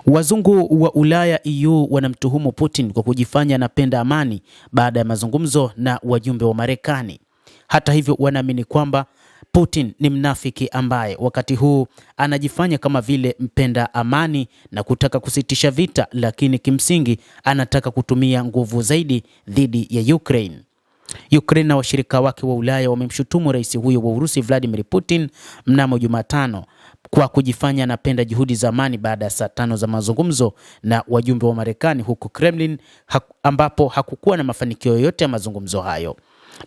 Wazungu wa Ulaya EU wanamtuhumu Putin kwa kujifanya anapenda amani baada ya mazungumzo na wajumbe wa Marekani. Hata hivyo, wanaamini kwamba Putin ni mnafiki ambaye wakati huu anajifanya kama vile mpenda amani na kutaka kusitisha vita, lakini kimsingi anataka kutumia nguvu zaidi dhidi ya Ukraine. Ukraine na washirika wake wa Ulaya wamemshutumu rais huyo wa Urusi Vladimir Putin mnamo Jumatano kwa kujifanya anapenda juhudi za amani baada ya saa 5 za mazungumzo na wajumbe wa Marekani huko Kremlin, ambapo hakukuwa na mafanikio yoyote ya mazungumzo hayo.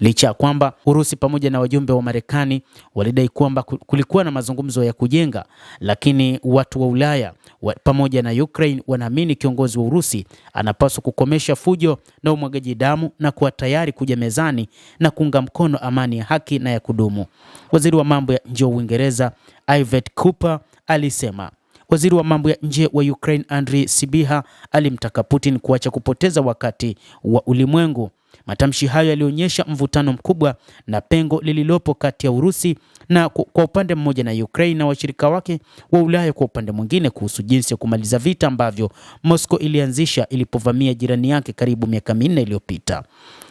Licha ya kwamba Urusi pamoja na wajumbe wa Marekani walidai kwamba kulikuwa na mazungumzo ya kujenga, lakini watu wa Ulaya pamoja na Ukraine wanaamini kiongozi wa Urusi anapaswa kukomesha fujo na umwagaji damu na kuwa tayari kuja mezani na kuunga mkono amani ya haki na ya kudumu. Waziri wa mambo ya nje wa Uingereza Yvette Cooper alisema. Waziri wa mambo ya nje wa Ukraine Andriy Sybiha alimtaka Putin kuacha kupoteza wakati wa ulimwengu. Matamshi hayo yalionyesha mvutano mkubwa na pengo lililopo kati ya Urusi na kwa upande mmoja na Ukraine na washirika wake wa Ulaya kwa upande mwingine kuhusu jinsi ya kumaliza vita ambavyo Moscow ilianzisha ilipovamia jirani yake karibu miaka 4 iliyopita.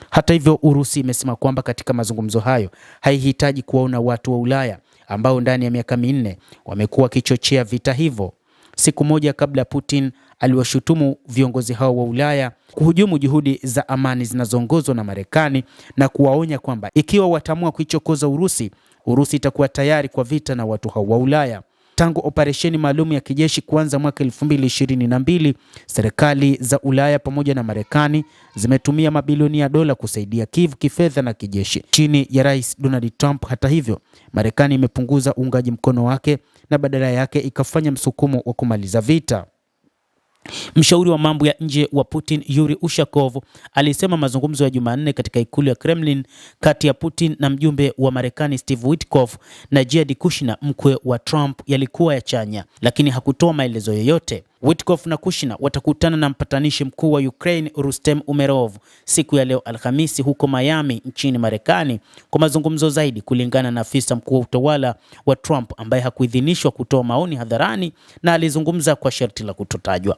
Hata hivyo, Urusi imesema kwamba katika mazungumzo hayo haihitaji kuwaona watu wa Ulaya ambao ndani ya miaka 4 wamekuwa kichochea vita hivyo. Siku moja kabla, Putin aliwashutumu viongozi hao wa Ulaya kuhujumu juhudi za amani zinazoongozwa na Marekani na kuwaonya kwamba ikiwa wataamua kuichokoza Urusi, Urusi itakuwa tayari kwa vita na watu hao wa Ulaya. Tangu operesheni maalum ya kijeshi kuanza mwaka 2022, serikali za Ulaya pamoja na Marekani zimetumia mabilioni ya dola kusaidia Kiev kifedha na kijeshi chini ya Rais Donald Trump. Hata hivyo, Marekani imepunguza uungaji mkono wake na badala yake ikafanya msukumo wa kumaliza vita. Mshauri wa mambo ya nje wa Putin Yuri Ushakov alisema mazungumzo ya Jumanne katika ikulu ya Kremlin kati ya Putin na mjumbe wa Marekani Steve Witkoff na Jared Kushner, mkwe wa Trump, yalikuwa ya chanya, lakini hakutoa maelezo yoyote. Witkoff na Kushner watakutana na mpatanishi mkuu wa Ukraine Rustem Umerov siku ya leo Alhamisi huko Miami nchini Marekani kwa mazungumzo zaidi, kulingana na afisa mkuu wa utawala wa Trump ambaye hakuidhinishwa kutoa maoni hadharani na alizungumza kwa sharti la kutotajwa.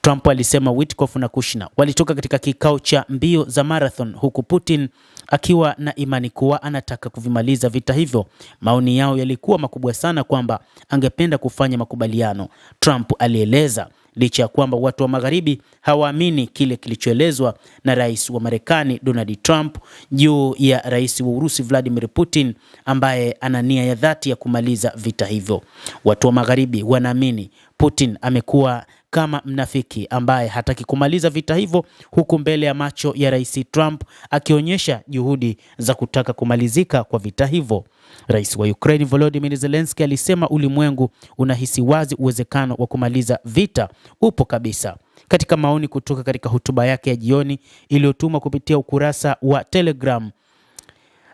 Trump alisema Witkoff na Kushner walitoka katika kikao cha mbio za marathon huku Putin akiwa na imani kuwa anataka kuvimaliza vita hivyo. Maoni yao yalikuwa makubwa sana kwamba angependa kufanya makubaliano, Trump alieleza, licha ya kwamba watu wa magharibi hawaamini kile kilichoelezwa na rais wa Marekani Donald Trump juu ya rais wa Urusi Vladimir Putin ambaye ana nia ya dhati ya kumaliza vita hivyo. Watu wa magharibi wanaamini Putin amekuwa kama mnafiki ambaye hataki kumaliza vita hivyo, huku mbele ya macho ya rais Trump akionyesha juhudi za kutaka kumalizika kwa vita hivyo. Rais wa Ukraine Volodymyr Zelensky alisema ulimwengu unahisi wazi uwezekano wa kumaliza vita upo kabisa. Katika maoni kutoka katika hotuba yake ya jioni iliyotumwa kupitia ukurasa wa Telegram,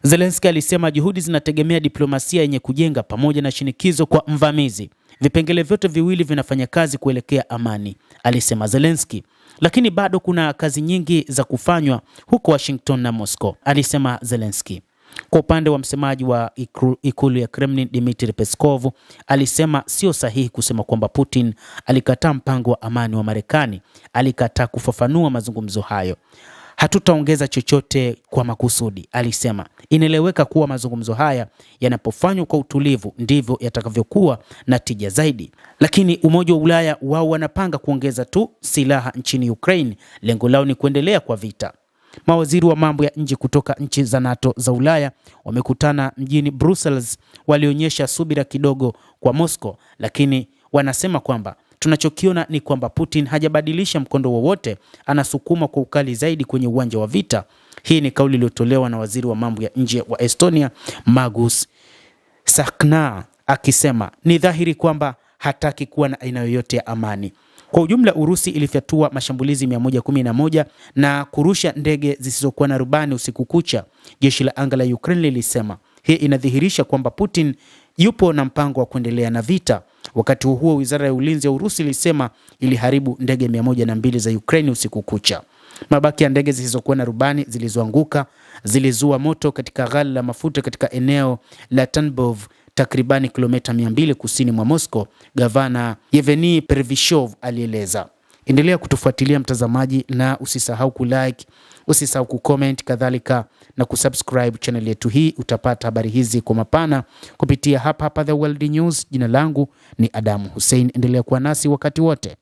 Zelensky alisema juhudi zinategemea diplomasia yenye kujenga pamoja na shinikizo kwa mvamizi. Vipengele vyote viwili vinafanya kazi kuelekea amani, alisema Zelensky. Lakini bado kuna kazi nyingi za kufanywa huko Washington na Moscow, alisema Zelensky. Kwa upande wa msemaji wa ikulu ya Kremlin Dmitry Peskov alisema sio sahihi kusema kwamba Putin alikataa mpango wa amani wa Marekani. Alikataa kufafanua mazungumzo hayo. Hatutaongeza chochote kwa makusudi, alisema. Inaeleweka kuwa mazungumzo haya yanapofanywa kwa utulivu ndivyo yatakavyokuwa na tija zaidi. Lakini Umoja wa Ulaya wao wanapanga kuongeza tu silaha nchini Ukraine. Lengo lao ni kuendelea kwa vita. Mawaziri wa mambo ya nje kutoka nchi za NATO za Ulaya wamekutana mjini Brussels, walionyesha subira kidogo kwa Moscow, lakini wanasema kwamba tunachokiona ni kwamba Putin hajabadilisha mkondo wowote, anasukuma kwa ukali zaidi kwenye uwanja wa vita. Hii ni kauli iliyotolewa na waziri wa mambo ya nje wa Estonia Margus Tsahkna, akisema ni dhahiri kwamba hataki kuwa na aina yoyote ya amani. Kwa ujumla, Urusi ilifyatua mashambulizi 111 na kurusha ndege zisizokuwa na rubani usiku kucha, jeshi la anga la Ukraine lilisema. Hii inadhihirisha kwamba Putin yupo na mpango wa kuendelea na vita. Wakati huo, wizara ya ulinzi ya Urusi ilisema iliharibu ndege 102 za Ukraine usiku kucha. Mabaki ya ndege zisizokuwa na rubani zilizoanguka zilizua moto katika ghala la mafuta katika eneo la Tanbov takribani kilomita 200 kusini mwa Moscow, Gavana Yevgeny Perevishov alieleza. Endelea kutufuatilia mtazamaji, na usisahau kulike, usisahau kucomment, kadhalika na kusubscribe channel yetu hii. Utapata habari hizi kwa mapana kupitia hapa The World News. Jina langu ni Adamu Hussein. Endelea kuwa nasi wakati wote.